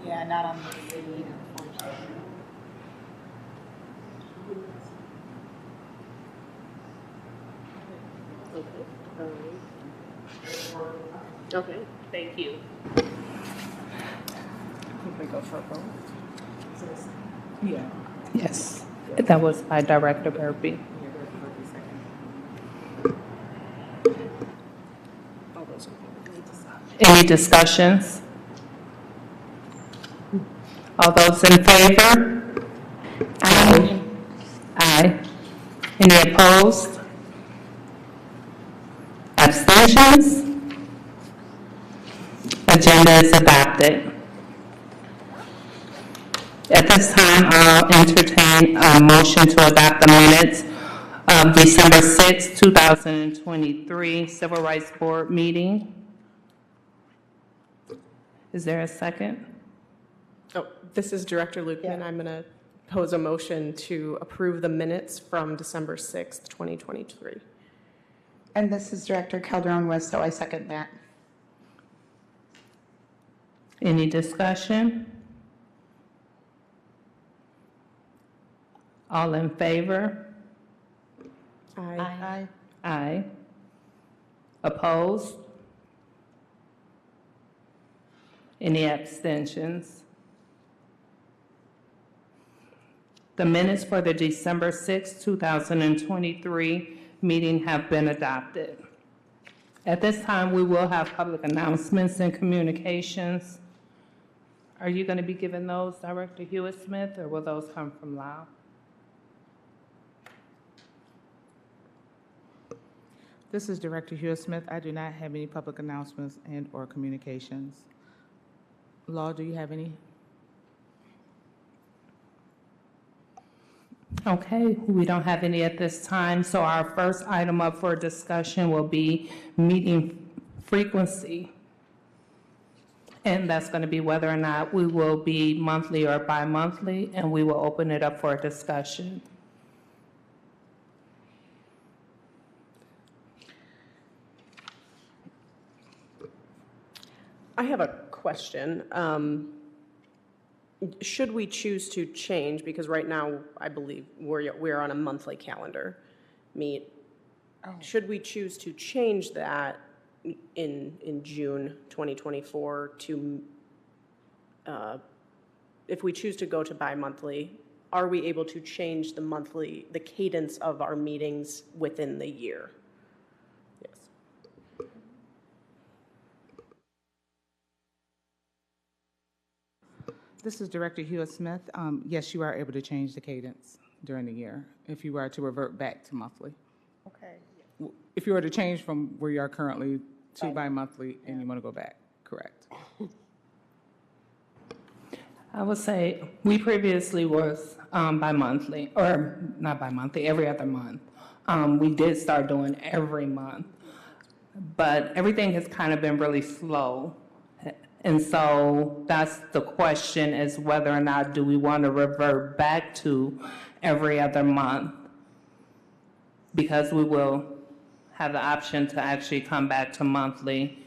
Yeah, not on the city, unfortunately. Okay, thank you. We go for a vote? Yeah. Yes, that was by Director Burpee. All those in favor? Any discussions? All those in favor? Aye. Aye. Any opposed? Abstentions? Agenda is adopted. At this time, I'll entertain a motion to adopt the minutes of December 6, 2023 Civil Rights Board meeting. Is there a second? Oh, this is Director Lukeman. I'm going to pose a motion to approve the minutes from December 6th, 2023. And this is Director Calderon West, so I second that. Any discussion? All in favor? Aye. Aye. Aye. Opposed? Any abstentions? The minutes for the December 6, 2023 meeting have been adopted. At this time, we will have public announcements and communications. Are you going to be giving those, Director Hewitt-Smith, or will those come from Lyle? This is Director Hewitt-Smith. I do not have any public announcements and/or communications. Law, do you have any? Okay, we don't have any at this time, so our first item up for discussion will be meeting frequency. And that's going to be whether or not we will be monthly or bi-monthly, and we will open it up for a discussion. I have a question. Should we choose to change, because right now, I believe we're on a monthly calendar meet. Should we choose to change that in June 2024 to, if we choose to go to bi-monthly, are we able to change the cadence of our meetings within the year? Yes. This is Director Hewitt-Smith. Yes, you are able to change the cadence during the year if you were to revert back to monthly. Okay. If you were to change from where you are currently to bi-monthly and you want to go back, correct? I would say we previously was bi-monthly, or not bi-monthly, every other month. We did start doing every month, but everything has kind of been really slow. And so that's the question, is whether or not do we want to revert back to every other month, because we will have the option to actually come back to monthly.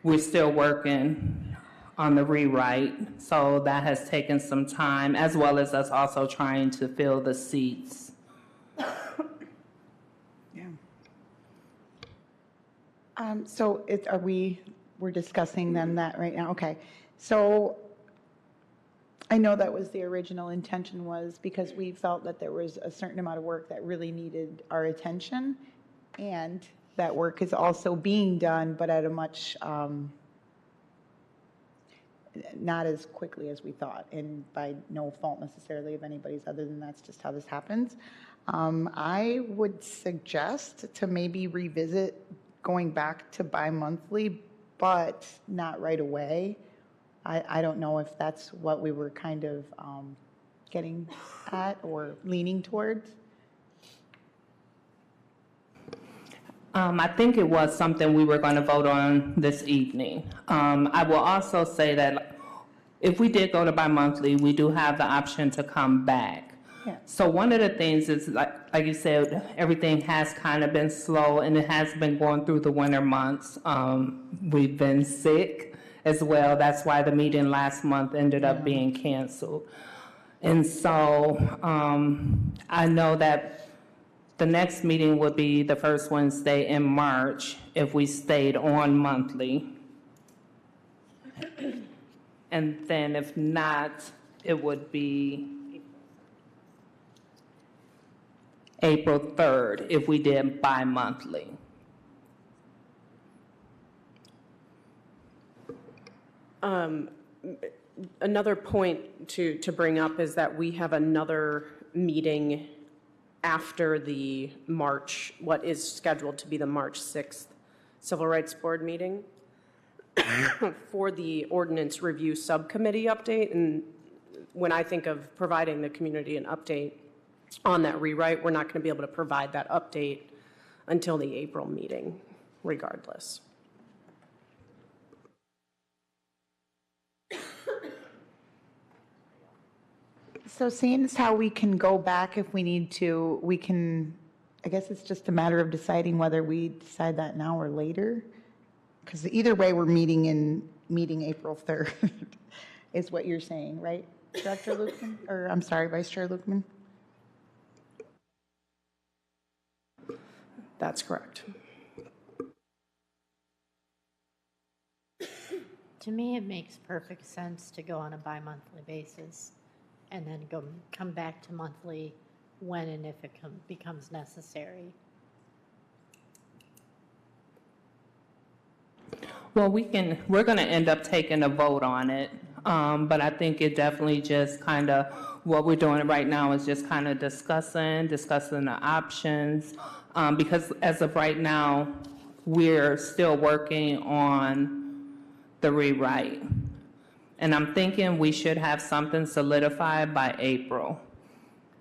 We're still working on the rewrite, so that has taken some time, as well as us also trying to fill the seats. Yeah. So we're discussing then that right now? Okay. So I know that was the original intention, was because we felt that there was a certain amount of work that really needed our attention, and that work is also being done, but at a much, not as quickly as we thought, and by no fault necessarily of anybody's, other than that's just how this happens. I would suggest to maybe revisit going back to bi-monthly, but not right away. I don't know if that's what we were kind of getting at or leaning towards. I think it was something we were going to vote on this evening. I will also say that if we did go to bi-monthly, we do have the option to come back. Yeah. So one of the things is, like you said, everything has kind of been slow, and it has been going through the winter months. We've been sick as well. That's why the meeting last month ended up being canceled. And so I know that the next meeting would be the first Wednesday in March if we stayed on monthly. And then if not, it would be April 3rd if we did bi-monthly. Another point to bring up is that we have another meeting after the March, what is scheduled to be the March 6th Civil Rights Board meeting for the Ordinance Review Subcommittee update. And when I think of providing the community an update on that rewrite, we're not going to be able to provide that update until the April meeting, regardless. So seeing as how we can go back if we need to, we can, I guess it's just a matter of deciding whether we decide that now or later. Because either way, we're meeting April 3rd, is what you're saying, right, Director Lukeman? Or, I'm sorry, Vice Chair Lukeman? That's correct. To me, it makes perfect sense to go on a bi-monthly basis and then come back to monthly when and if it becomes necessary. Well, we're going to end up taking a vote on it, but I think it definitely just kind of, what we're doing right now is just kind of discussing the options, because as of right now, we're still working on the rewrite. And I'm thinking we should have something solidified by April.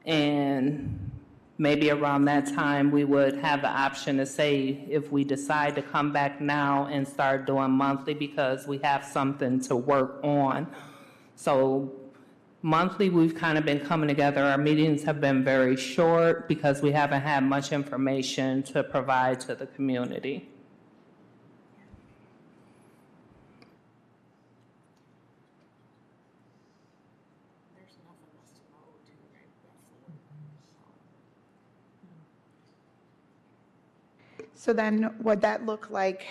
And maybe around that time, we would have the option to say if we decide to come back now and start doing monthly because we have something to work on. So monthly, we've kind of been coming together. Our meetings have been very short because we haven't had much information to provide to the community. So then would that look like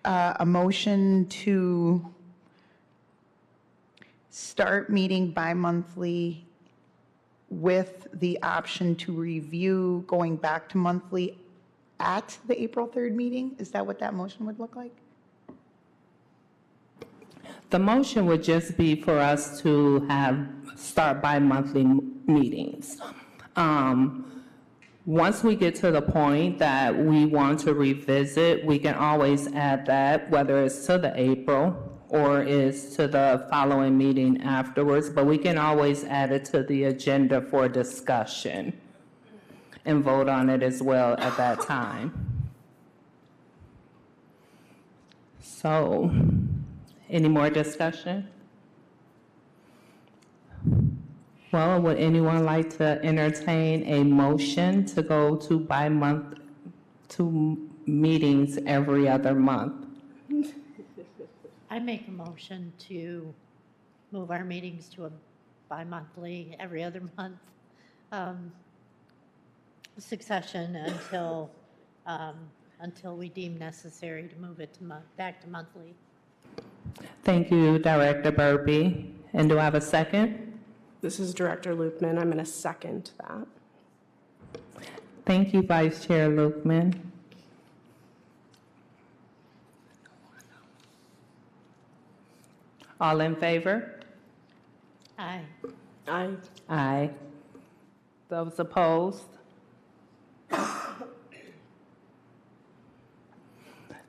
a motion to start meeting bi-monthly with the option to review going back to monthly at the April 3rd meeting? Is that what that motion would look like? The motion would just be for us to start bi-monthly meetings. Once we get to the point that we want to revisit, we can always add that, whether it's to the April or is to the following meeting afterwards, but we can always add it to the agenda for discussion and vote on it as well at that time. So, any more discussion? Well, would anyone like to entertain a motion to go to meetings every other month? I make a motion to move our meetings to a bi-monthly, every other month succession until we deem necessary to move it to back to monthly. Thank you, Director Burby. And do I have a second? This is Director Lukeman. I'm going to second that. Thank you, Vice Chair Lukeman. All in favor? Aye. Aye. Aye. Those opposed?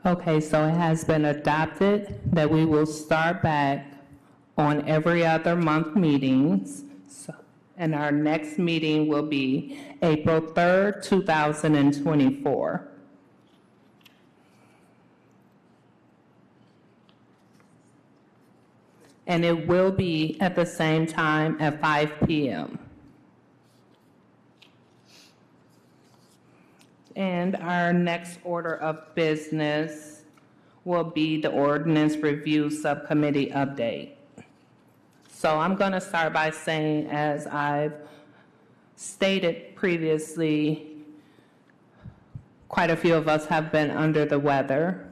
Okay, so it has been adopted that we will start back on every other month meetings. And our next meeting will be April 3rd, 2024. And it will be at the same time at 5 p.m. And our next order of business will be the ordinance review subcommittee update. So I'm going to start by saying, as I've stated previously, quite a few of us have been under the weather,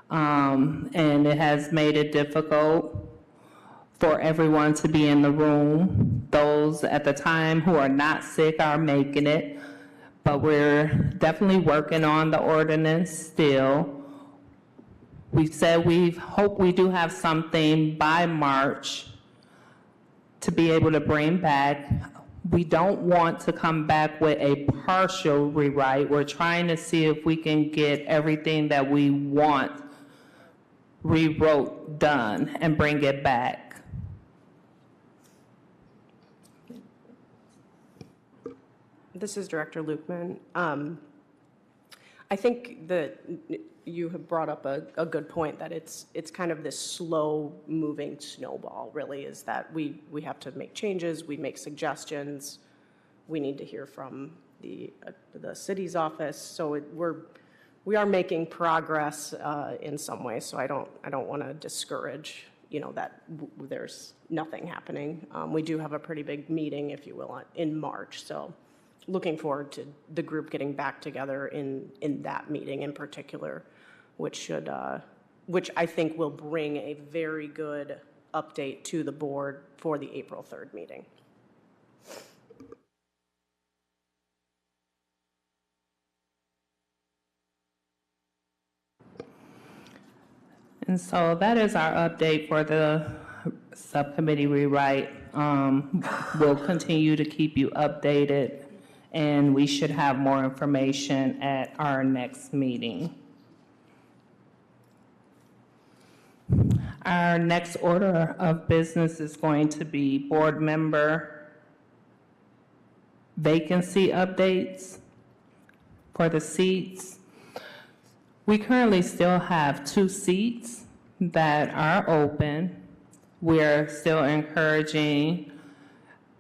and it has made it difficult for everyone to be in the room. Those at the time who are not sick are making it, but we're definitely working on the ordinance still. We said we hope we do have something by March to be able to bring back. We don't want to come back with a partial rewrite. We're trying to see if we can get everything that we want rewrote done and bring it back. This is Director Lukeman. I think that you have brought up a good point, that it's kind of this slow-moving snowball, really, is that we have to make changes, we make suggestions, we need to hear from the city's office, so we are making progress in some ways, so I don't want to discourage, that there's nothing happening. We do have a pretty big meeting, if you will, in March, so looking forward to the group getting back together in that meeting in particular, which I think will bring a very good update to the board for the April 3rd meeting. And so that is our update for the subcommittee rewrite. We'll continue to keep you updated, and we should have more information at our next meeting. Our next order of business is going to be board member vacancy updates for the seats. We currently still have 2 seats that are open. We're still encouraging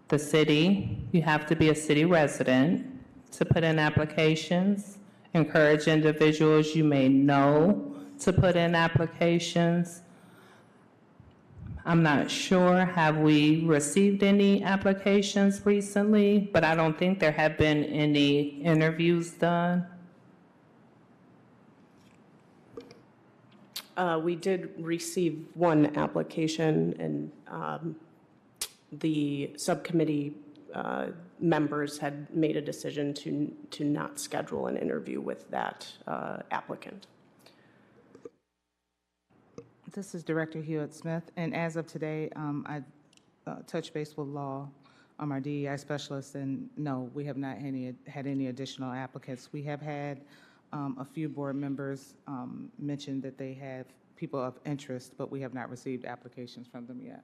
the city, you have to be a city resident to put in applications. Encourage individuals you may know to put in applications. I'm not sure, have we received any applications recently? But I don't think there have been any interviews done. We did receive one application, and the subcommittee members had made a decision to not schedule an interview with that applicant. This is Director Hewitt-Smith, and as of today, I touched base with Law, our DEI specialist, and no, we have not had any additional applicants. We have had a few board members mention that they have people of interest, but we have not received applications from them yet.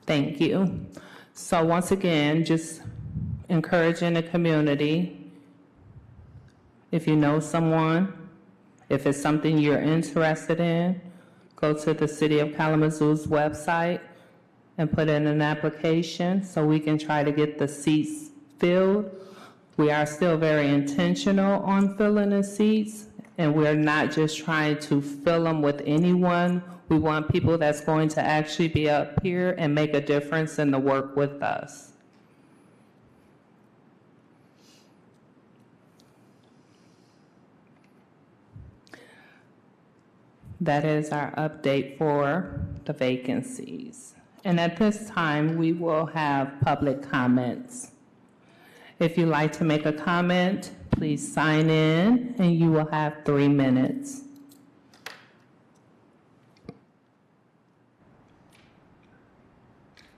Thank you. So once again, just encouraging the community. If you know someone, if it's something you're interested in, go to the City of Kalamazoo's website and put in an application so we can try to get the seats filled. We are still very intentional on filling the seats, and we're not just trying to fill them with anyone. We want people that's going to actually be up here and make a difference in the work with us. That is our update for the vacancies. And at this time, we will have public comments. If you'd like to make a comment, please sign in, and you will have 3 minutes.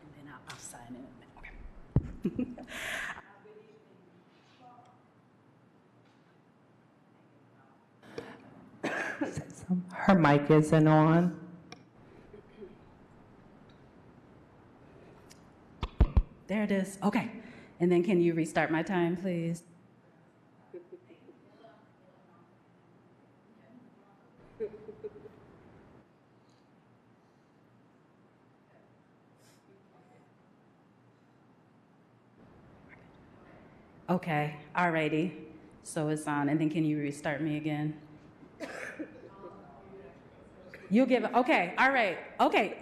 And then I'll sign in. Okay. Her mic isn't on. There it is. Okay. And then can you restart my time, please? Okay. All righty. So it's on, and then can you restart me again? You'll give it, okay, all right, okay.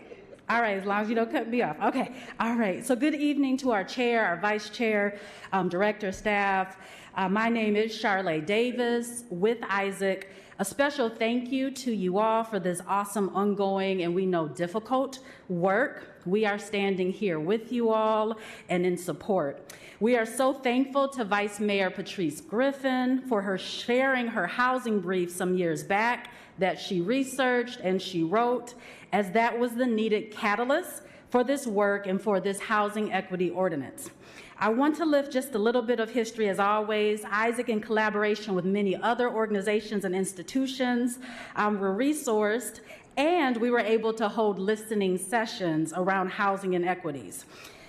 All right, as long as you don't cut me off. Okay, all right. So good evening to our chair, our vice chair, director, staff. My name is Charlotte Davis with Isaac. A special thank you to you all for this awesome, ongoing, and we know difficult work. We are standing here with you all and in support. We are so thankful to Vice Mayor Patrice Griffin for her sharing her housing brief some years back that she researched and she wrote, as that was the needed catalyst for this work and for this housing equity ordinance. I want to lift just a little bit of history as always. Isaac, in collaboration with many other organizations and institutions, were resourced, and we were able to hold listening sessions around housing inequities.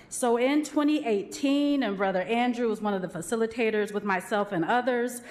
So in 2018, and Brother Andrew was one of the facilitators with myself and others,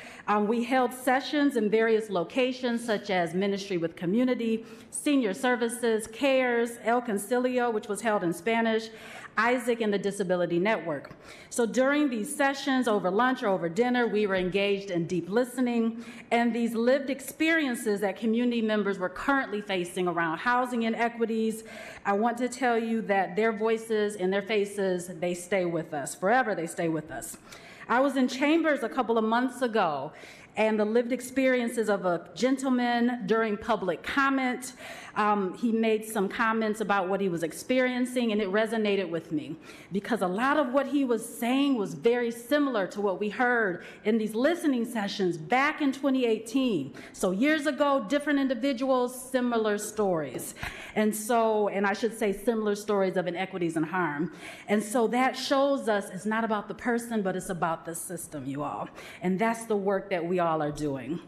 we held sessions in various locations such as Ministry with Community, Senior Services, CARES, El Concilio, which was held in Spanish, Isaac, and the Disability Network. So during these sessions, over lunch or over dinner, we were engaged in deep listening, and these lived experiences that community members were currently facing around housing inequities, I want to tell you that their voices and their faces, they stay with us. Forever they stay with us. I was in Chambers a couple of months ago, and the lived experiences of a gentleman during public comment. He made some comments about what he was experiencing, and it resonated with me because a lot of what he was saying was very similar to what we heard in these listening sessions back in 2018. So years ago, different individuals, similar stories. And I should say similar stories of inequities and harm. And so that shows us it's not about the person, but it's about the system, you all. And that's the work that we all are doing.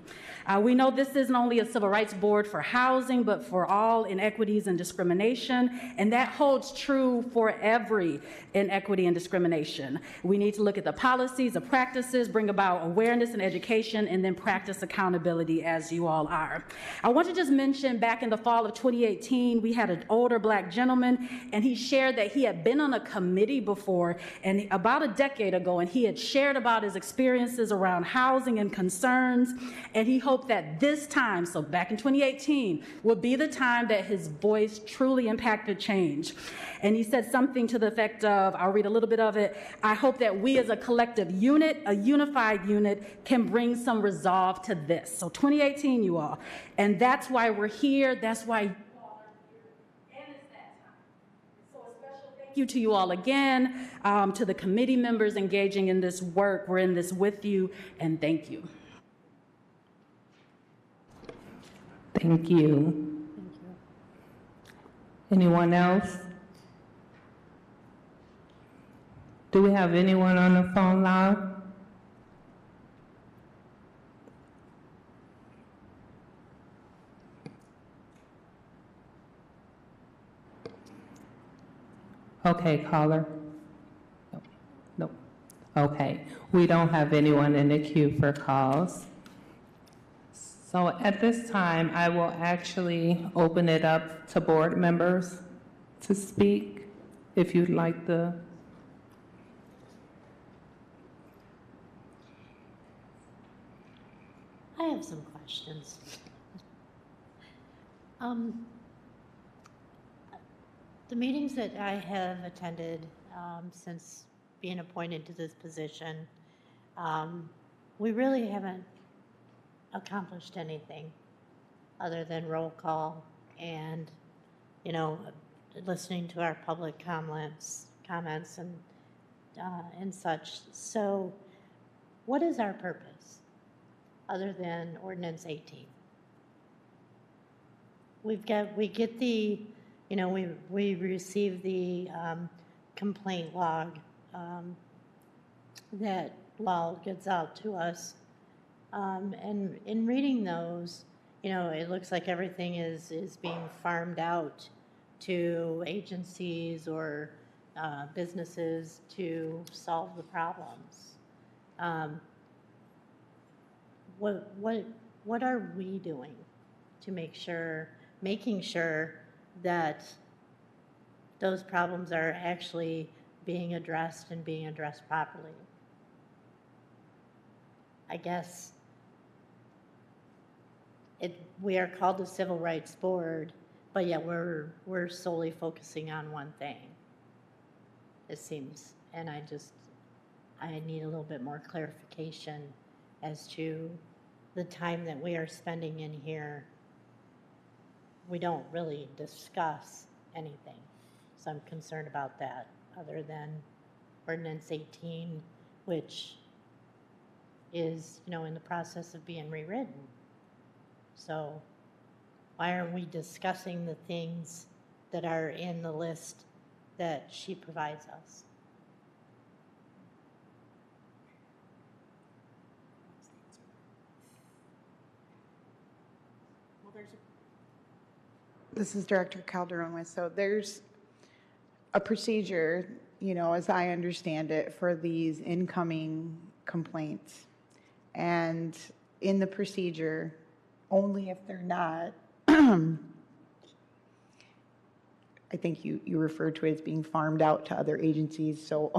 We know this isn't only a civil rights board for housing, but for all inequities and discrimination, and that holds true for every inequity and discrimination. We need to look at the policies, the practices, bring about awareness and education, and then practice accountability as you all are. I want to just mention back in the fall of 2018, we had an older Black gentleman, and he shared that he had been on a committee before, and about a decade ago, and he had shared about his experiences around housing and concerns, and he hoped that this time, so back in 2018, would be the time that his voice truly impacted change. And he said something to the effect of, I'll read a little bit of it, I hope that we as a collective unit, a unified unit, can bring some resolve to this. So 2018, you all. And that's why we're here. That's why you all are here. And it's that time. So a special thank you to you all again, to the committee members engaging in this work. We're in this with you, and thank you. Thank you. Anyone else? Do we have anyone on the phone line? Okay, caller. No. Okay, we don't have anyone in the queue for calls. So at this time, I will actually open it up to board members to speak, if you'd like to. I have some questions. The meetings that I have attended since being appointed to this position, we really haven't accomplished anything other than roll call and, listening to our public comments and such. So what is our purpose other than Ordinance 18? We receive the complaint log that Lal gets out to us. And in reading those, it looks like everything is being farmed out to agencies or businesses to solve the problems. What are we doing to making sure that those problems are actually being addressed and being addressed properly? I guess we are called the Civil Rights Board, but yet we're solely focusing on one thing, it seems. And I need a little bit more clarification as to the time that we are spending in here. We don't really discuss anything, so I'm concerned about that, other than Ordinance 18, which is, in the process of being rewritten. So why aren't we discussing the things that are in the list that she provides us? This is Director Calderon. So there's a procedure, as I understand it, for these incoming complaints. And in the procedure, only if they're not, I think you referred to it as being farmed out to other agencies. So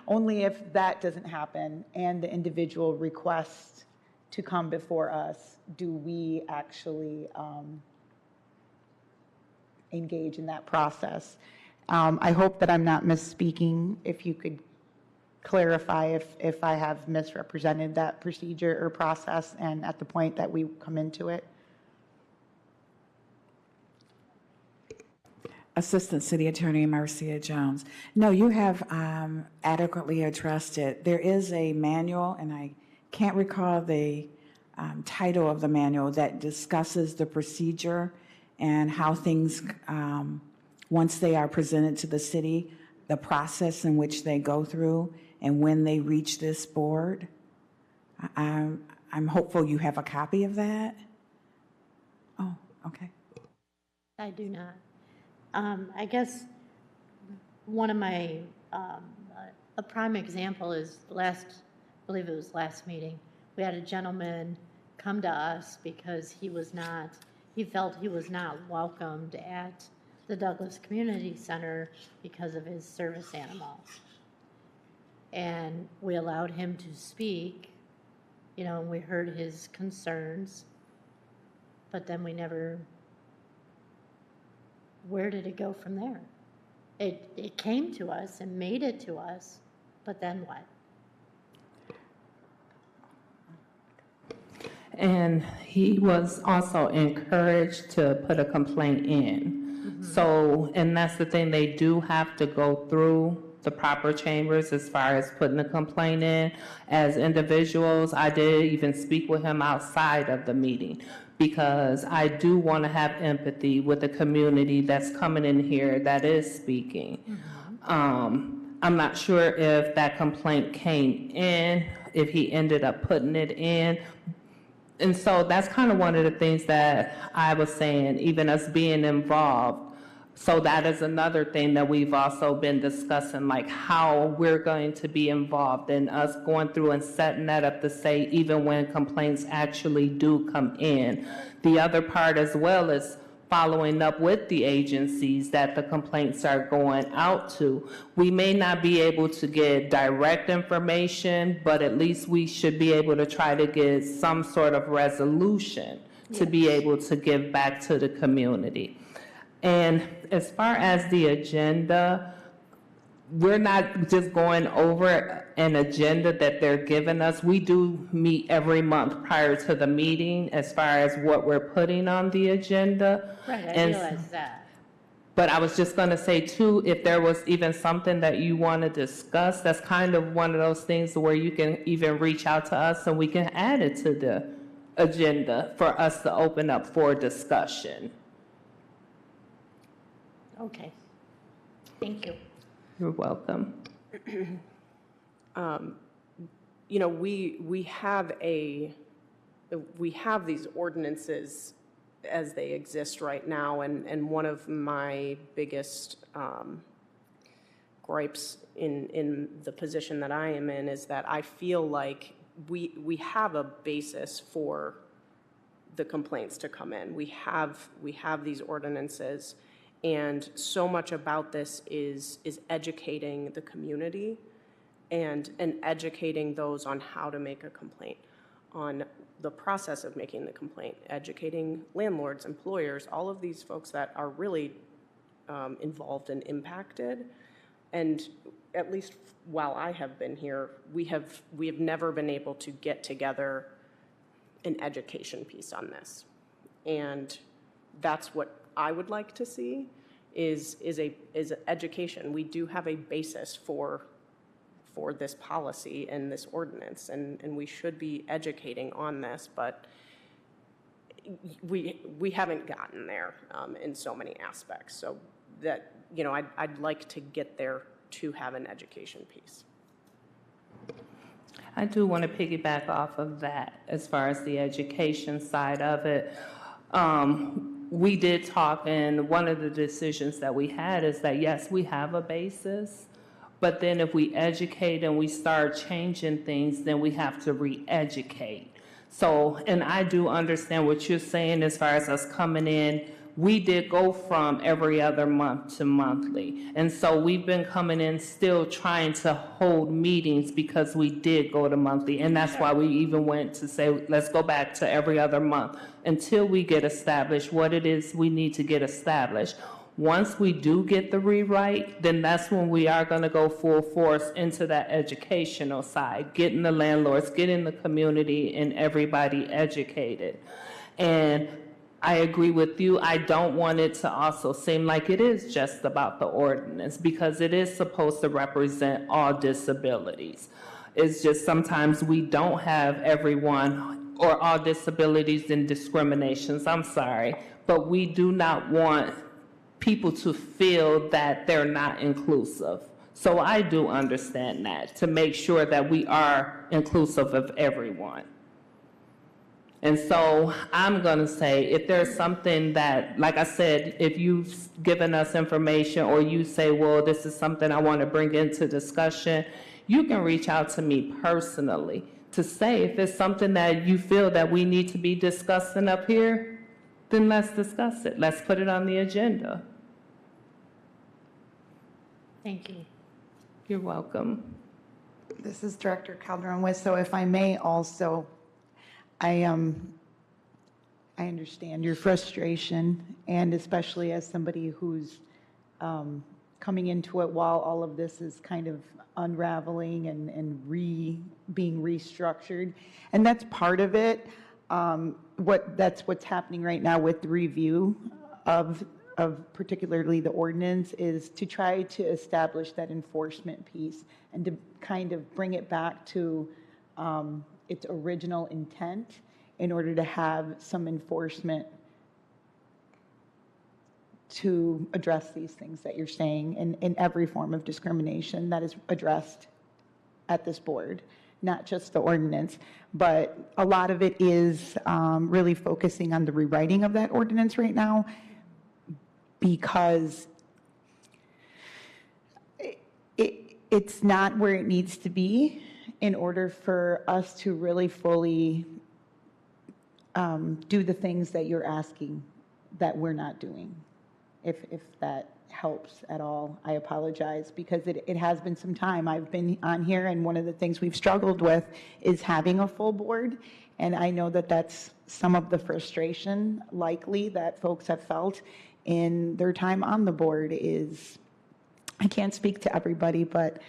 only if that doesn't happen and the individual requests to come before us, do we actually engage in that process. I hope that I'm not misspeaking. If you could clarify if I have misrepresented that procedure or process and at the point that we come into it. Assistant City Attorney Marcia Jones. No, you have adequately addressed it. There is a manual, and I can't recall the title of the manual, that discusses the procedure and how things, once they are presented to the city, the process in which they go through and when they reach this board. I'm hopeful you have a copy of that. Oh, okay. I do not. I guess one of my, a prime example is I believe it was last meeting, we had a gentleman come to us because he felt he was not welcomed at the Douglas Community Center because of his service animals. And we allowed him to speak, and we heard his concerns, but then where did it go from there? It came to us and made it to us, but then what? And he was also encouraged to put a complaint in. So, and that's the thing, they do have to go through the proper chambers as far as putting a complaint in. As individuals, I did even speak with him outside of the meeting because I do want to have empathy with the community that's coming in here that is speaking. I'm not sure if that complaint came in, if he ended up putting it in. And so that's kind of one of the things that I was saying, even us being involved. So that is another thing that we've also been discussing, like how we're going to be involved and us going through and setting that up to say, even when complaints actually do come in. The other part as well is following up with the agencies that the complaints are going out to. We may not be able to get direct information, but at least we should be able to try to get some sort of resolution to be able to give back to the community. And as far as the agenda, we're not just going over an agenda that they're giving us. We do meet every month prior to the meeting as far as what we're putting on the agenda. Right, I realize that. But I was just going to say, too, if there was even something that you want to discuss, that's kind of one of those things where you can even reach out to us and we can add it to the agenda for us to open up for discussion. Okay. Thank you. You're welcome. We have these ordinances as they exist right now, and one of my biggest gripes in the position that I am in is that I feel like we have a basis for the complaints to come in. We have these ordinances. And so much about this is educating the community and educating those on how to make a complaint. on the process of making the complaint, educating landlords, employers, all of these folks that are really involved and impacted. And at least while I have been here, we have never been able to get together an education piece on this. And that's what I would like to see is education. We do have a basis for this policy and this ordinance, and we should be educating on this, but we haven't gotten there in so many aspects. So that, you know, I'd like to get there to have an education piece. I do want to piggyback off of that as far as the education side of it. We did talk, and one of the decisions that we had is that, yes, we have a basis, but then if we educate and we start changing things, then we have to re-educate. So, and I do understand what you're saying as far as us coming in. We did go from every other month to monthly. And so we've been coming in still trying to hold meetings because we did go to monthly. And that's why we even went to say, let's go back to every other month until we get established what it is we need to get established. Once we do get the rewrite, then that's when we are going to go full force into that educational side, getting the landlords, getting the community and everybody educated. And I agree with you. I don't want it to also seem like it is just about the ordinance, because it is supposed to represent all disabilities. It's just sometimes we don't have everyone or all disabilities and discriminations, I'm sorry, but we do not want people to feel that they're not inclusive. So I do understand that, to make sure that we are inclusive of everyone. And so I'm going to say, if there's something that, like I said, if you've given us information or you say, well, this is something I want to bring into discussion, you can reach out to me personally to say if it's something that you feel that we need to be discussing up here, then let's discuss it. Let's put it on the agenda. Thank you. You're welcome. This is Director Calderon-West, so if I may also, I understand your frustration, and especially as somebody who's coming into it while all of this is kind of unraveling and being restructured, and that's part of it. That's what's happening right now with the review of particularly the ordinance, is to try to establish that enforcement piece and to kind of bring it back to its original intent in order to have some enforcement to address these things that you're saying in every form of discrimination that is addressed at this board, not just the ordinance. But a lot of it is really focusing on the rewriting of that ordinance right now, because it's not where it needs to be in order for us to really fully do the things that you're asking that we're not doing. If that helps at all, I apologize, because it has been some time. I've been on here, and one of the things we've struggled with is having a full board, and I know that that's some of the frustration likely that folks have felt in their time on the board. Is, I can't speak to everybody, but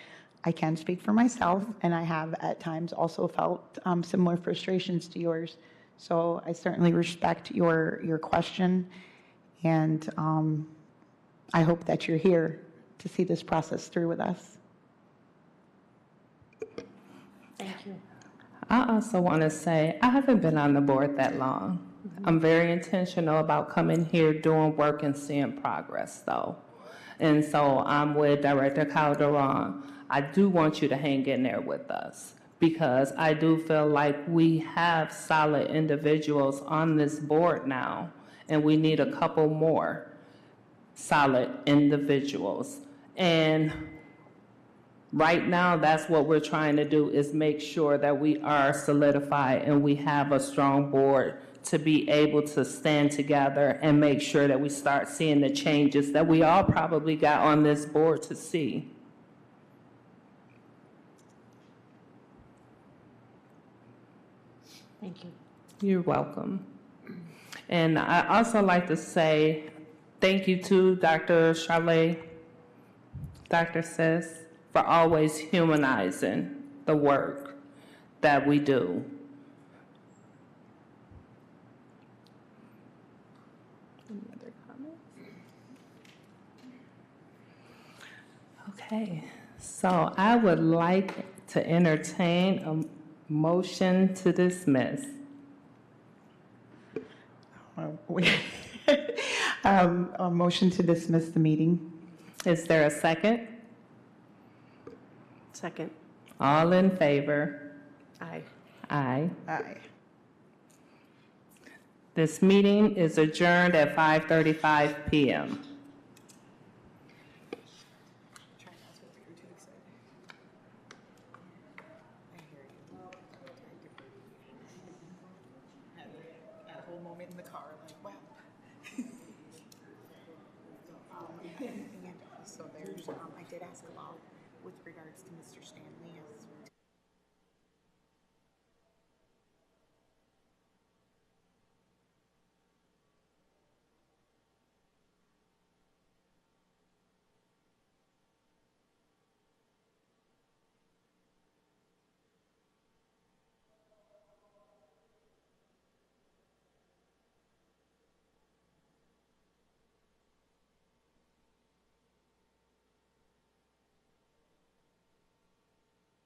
I can speak for myself, and I have at times also felt similar frustrations to yours. So I certainly respect your question, and I hope that you're here to see this process through with us. Thank you. I also want to say, I haven't been on the board that long. I'm very intentional about coming here, doing work, and seeing progress, though. And so I'm with Director Calderon. I do want you to hang in there with us, because I do feel like we have solid individuals on this board now, and we need a couple more solid individuals. And right now, that's what we're trying to do, is make sure that we are solidified and we have a strong board to be able to stand together and make sure that we start seeing the changes that we all probably got on this board to see. Thank you. You're welcome. And I also like to say thank you to Dr. Charlay, Dr. Sis, for always humanizing the work that we do. Any other comments? Okay, so I would like to entertain a motion to dismiss. A motion to dismiss the meeting. Is there a second? Second. All in favor? Aye. Aye. Aye. This meeting is adjourned at 5:35 PM. Had a whole moment in the car, like, wow. And so there's, I did ask about, with regards to Mr. Stanley,